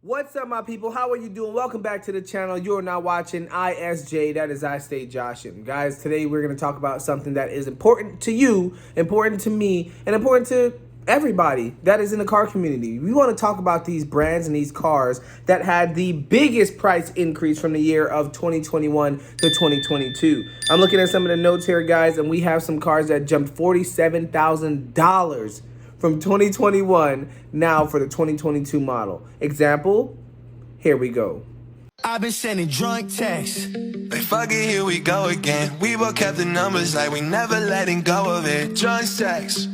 What's up, my people? How are you doing? Welcome back to the channel. You are now watching ISJ, that is I Stay Joshin. Guys, today we're going to talk about something that is important to you, important to me, and important to everybody that is in the car community. We want to talk about these brands and these cars that had the biggest price increase from the year of 2021 to 2022. I'm looking at some of the notes here, guys, and we have some cars that jumped $47,000 from 2021 now for the 2022 model. Example, here we go. I've been sending drunk texts. Like, fuck it, here we go again. We both kept the numbers like we never letting go of it. Drunk sex,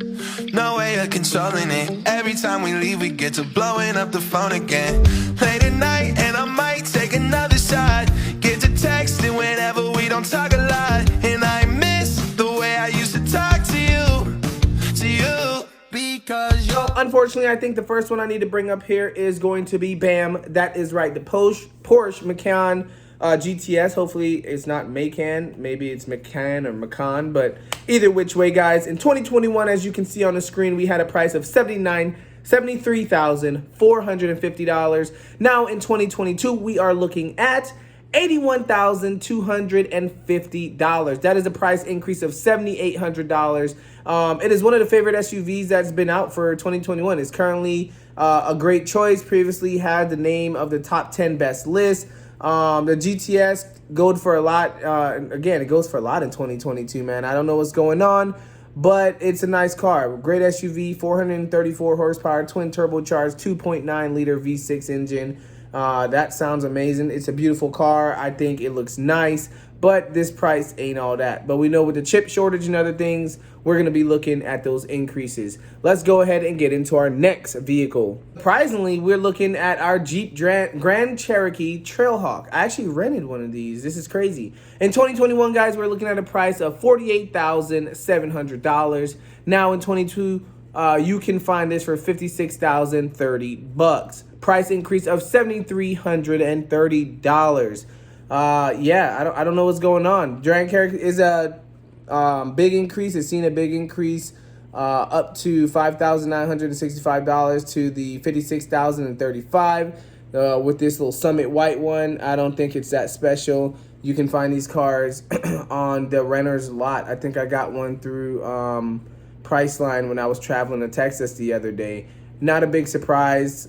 no way of controlling it. Every time we leave, we get to blowing up the phone again. Late at night, and I might take another shot. Get to texting whenever we don't talk a lot. And I miss the way I used to talk to you. Because unfortunately, I think the first one I need to bring up here is going to be BAM. That is right, the Porsche Macan GTS. Hopefully it's not Macan, maybe it's Macan or Macan, but either which way, guys, in 2021, as you can see on the screen, we had a price of $73,450. Now in 2022, we are looking at $81,250. That is a price increase of $7,800. It is one of the favorite SUVs that's been out for 2021. It's currently a great choice. Previously had the name of the top 10 best list. The GTS goes for a lot. Again, it goes for a lot in 2022, man. I don't know what's going on, but it's a nice car. Great SUV, 434 horsepower, twin turbocharged, 2.9 liter V6 engine. That sounds amazing. It's a beautiful car. I think it looks nice, but this price ain't all that. But we know with the chip shortage and other things, we're going to be looking at those increases. Let's go ahead and get into our next vehicle. Surprisingly, we're looking at our Jeep Grand Cherokee Trailhawk. I actually rented one of these. This is crazy. In 2021, guys, we're looking at a price of $48,700. Now in 22, you can find this for $56,030. Price increase of $7,330. Yeah, I don't know what's going on. Grand Cherokee is a big increase. It's seen a big increase up to $5,965 to the $56,035 with this little Summit white one. I don't think it's that special. You can find these cars on the renter's lot. I think I got one through Priceline when I was traveling to Texas the other day. Not a big surprise.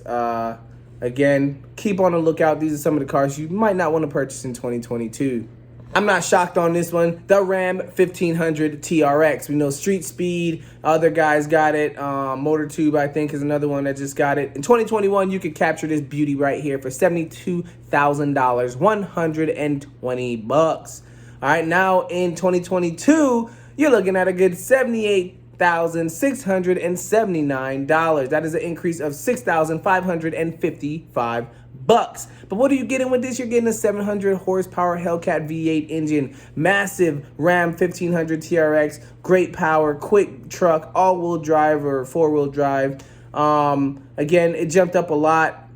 Again, keep on the lookout. These are some of the cars you might not want to purchase in 2022. I'm not shocked on this one. The Ram 1500 TRX. We know Street Speed. Other guys got it. MotorTube, I think, is another one that just got it. In 2021, you could capture this beauty right here for $72,000, 120 bucks. All right, now in 2022, you're looking at a good $78,679. That is an increase of $6,555. But what are you getting with this? You're getting a 700 horsepower Hellcat V8 engine, massive Ram 1500 TRX, great power, quick truck, all-wheel drive or four-wheel drive. Again, it jumped up a lot.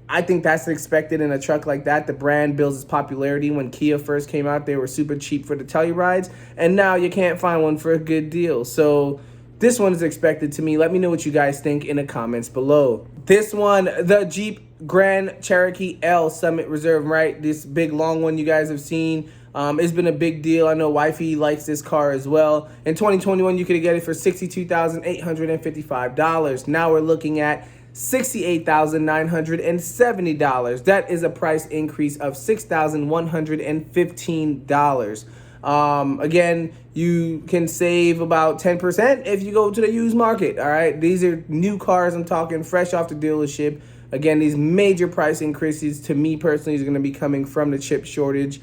I think that's expected in a truck like that. The brand builds its popularity. When Kia first came out, they were super cheap for the Tellurides, and now you can't find one for a good deal. So this one is expected to me. Let me know what you guys think in the comments below. This one, the Jeep Grand Cherokee L Summit Reserve, right? This big long one you guys have seen. It's been a big deal. I know wifey likes this car as well. In 2021, you could get it for $62,855. Now we're looking at $68,970. That is a price increase of $6,115. Again, you can save about 10% if you go to the used market. All right, these are new cars. I'm talking fresh off the dealership. Again, these major price increases to me personally is going to be coming from the chip shortage,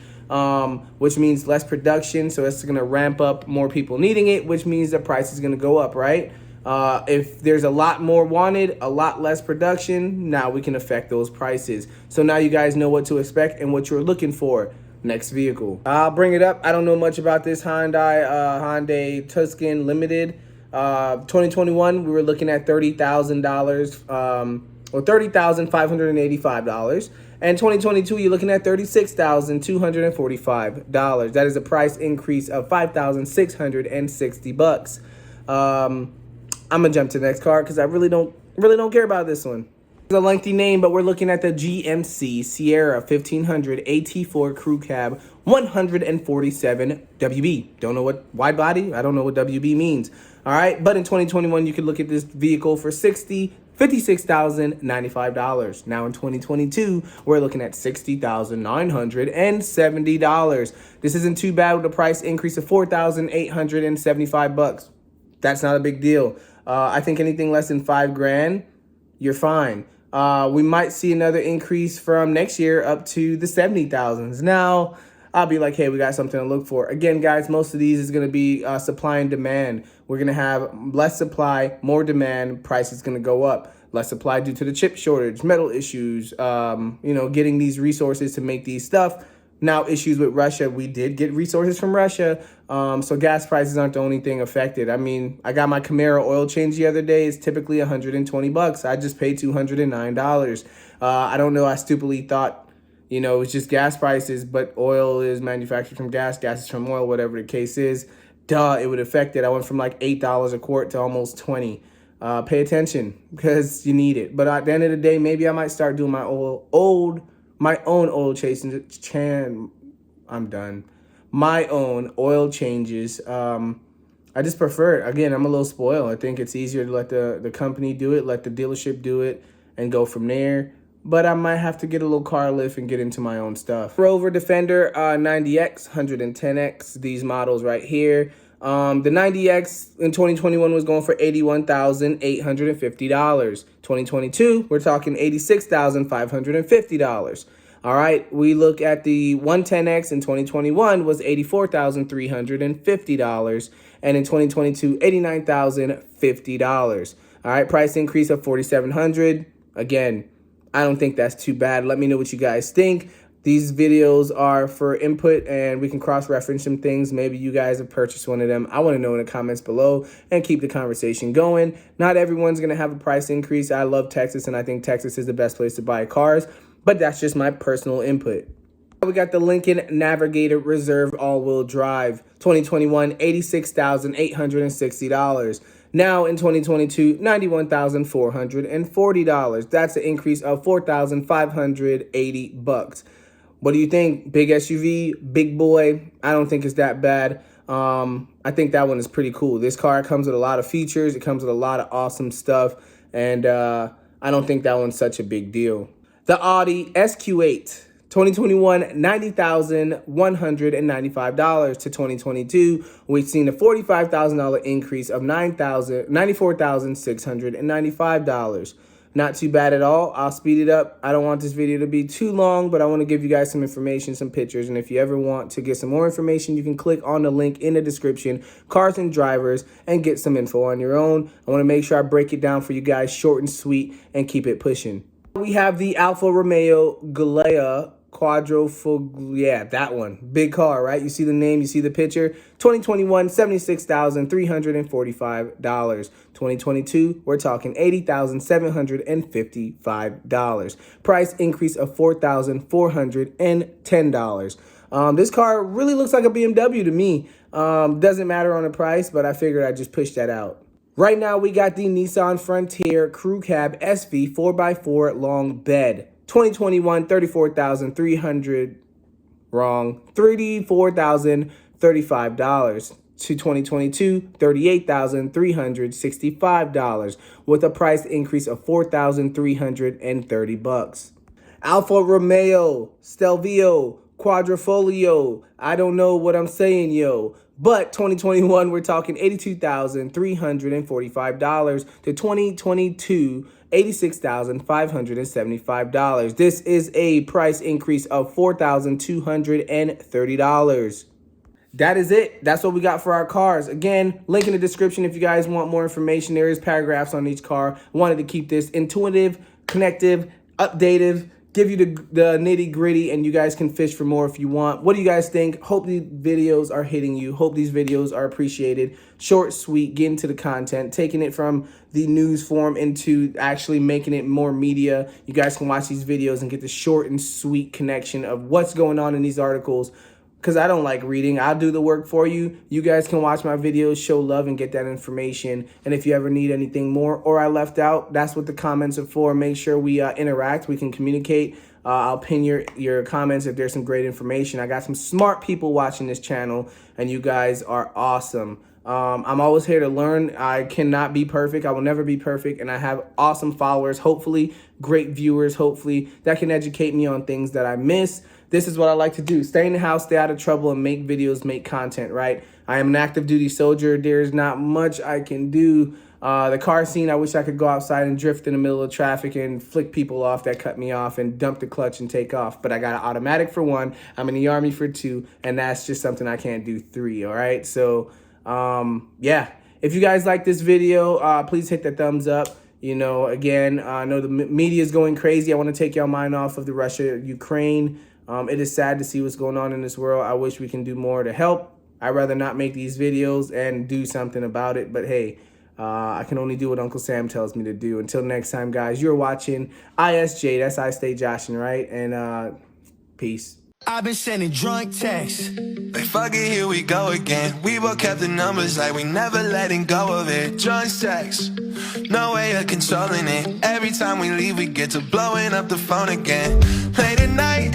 which means less production. So it's going to ramp up more people needing it, which means the price is going to go up, right? If there's a lot more wanted, a lot less production, now we can affect those prices. So now you guys know what to expect and what you're looking for. Next vehicle. I'll bring it up. I don't know much about this Hyundai Tucson Limited. 2021, we were looking at $30,000, or $30,585. And 2022, you're looking at $36,245. That is a price increase of $5,660. I'm gonna jump to the next car because I really don't care about this one. It's a lengthy name, but we're looking at the GMC Sierra 1500 AT4 Crew Cab 147 WB. Don't know what wide body? I don't know what WB means. All right, but in 2021, you could look at this vehicle for $56,095. Now in 2022, we're looking at $60,970. This isn't too bad with a price increase of $4,875. That's not a big deal. I think anything less than $5,000, you're fine. We might see another increase from next year up to the 70,000s. Now, I'll be like, hey, we got something to look for. Again, guys, most of these is going to be supply and demand. We're going to have less supply, more demand, price is going to go up. Less supply due to the chip shortage, metal issues, getting these resources to make these stuff. Now, issues with Russia. We did get resources from Russia, so gas prices aren't the only thing affected. I mean, I got my Camaro oil change the other day. It's typically $120. I just paid $209. I don't know. I stupidly thought, it's just gas prices, but oil is manufactured from gas. Gas is from oil, whatever the case is. Duh, it would affect it. I went from like $8 a quart to almost $20. Pay attention because you need it. But at the end of the day, maybe I might start doing my own oil changes. I'm done. My own oil changes. I just prefer it. Again, I'm a little spoiled. I think it's easier to let the company do it, let the dealership do it, and go from there. But I might have to get a little car lift and get into my own stuff. Rover Defender 90X, 110X, these models right here. The 90X in 2021 was going for $81,850. 2022, we're talking $86,550. All right, we look at the 110X in 2021 was $84,350. And in 2022, $89,050. All right, price increase of $4,700. Again, I don't think that's too bad. Let me know what you guys think. These videos are for input and we can cross-reference some things. Maybe you guys have purchased one of them. I want to know in the comments below and keep the conversation going. Not everyone's going to have a price increase. I love Texas and I think Texas is the best place to buy cars, but that's just my personal input. We got the Lincoln Navigator Reserve all-wheel drive, 2021, $86,860. Now in 2022, $91,440. That's an increase of $4,580. What do you think? Big SUV, big boy? I don't think it's that bad. I think that one is pretty cool. This car comes with a lot of features. It comes with a lot of awesome stuff. And I don't think that one's such a big deal. The Audi Sq8. 2021, $90,195 to 2022. We've seen a $45,000 increase of $94,695. Not too bad at all. I'll speed it up. I don't want this video to be too long, but I want to give you guys some information, some pictures. And if you ever want to get some more information, you can click on the link in the description, Cars and Drivers, and get some info on your own. I want to make sure I break it down for you guys short and sweet and keep it pushing. We have the Alfa Romeo Giulia Quadrifoglio, yeah, that one. Big car, right? You see the name, you see the picture. 2021, $76,345. 2022, we're talking $80,755. Price increase of $4,410. This car really looks like a BMW to me. Doesn't matter on the price, but I figured I'd just push that out. Right now, we got the Nissan Frontier Crew Cab SV 4x4 long bed. 2021, $34,035. To 2022, $38,365 with a price increase of $4,330. Alfa Romeo Stelvio Quadrifoglio. I don't know what I'm saying, yo. But 2021, we're talking $82,345 to 2022, $86,575. This is a price increase of $4,230. That is it. That's what we got for our cars. Again, link in the description if you guys want more information. There is paragraphs on each car. I wanted to keep this intuitive, connective, updated, give you the nitty gritty, and you guys can fish for more if you want. What do you guys think? Hope these videos are hitting you. Hope these videos are appreciated. Short, sweet, getting to the content, taking it from the news form into actually making it more media. You guys can watch these videos and get the short and sweet connection of what's going on in these articles. because I don't like reading. I'll do the work for you. You guys can watch my videos, show love, and get that information. And if you ever need anything more or I left out, that's what the comments are for. Make sure we interact. We can communicate. I'll pin your comments if there's some great information. I got some smart people watching this channel, and you guys are awesome. I'm always here to learn. I cannot be perfect. I will never be perfect. And I have awesome followers, hopefully great viewers, hopefully that can educate me on things that I miss. This is what I like to do. Stay in the house, stay out of trouble, and make videos, make content, right? I am an active duty soldier. There's not much I can do. The car scene, I wish I could go outside and drift in the middle of traffic and flick people off that cut me off and dump the clutch and take off. But I got an automatic for 1. I'm in the Army for 2, and that's just something I can't do 3, all right? So, yeah. If you guys like this video, please hit the thumbs up. You know, again, I know the media is going crazy. I want to take your mind off of the Russia-Ukraine. It is sad to see what's going on in this world. I wish we can do more to help. I'd rather not make these videos and do something about it. But hey, I can only do what Uncle Sam tells me to do. Until next time, guys, you're watching ISJ. That's I Stay Joshin', right? And peace. I've been sending drunk texts. Like, fuck it, here we go again. We both kept the numbers like we never letting go of it. Drunk sex, no way of controlling it. Every time we leave, we get to blowing up the phone again. Late at night,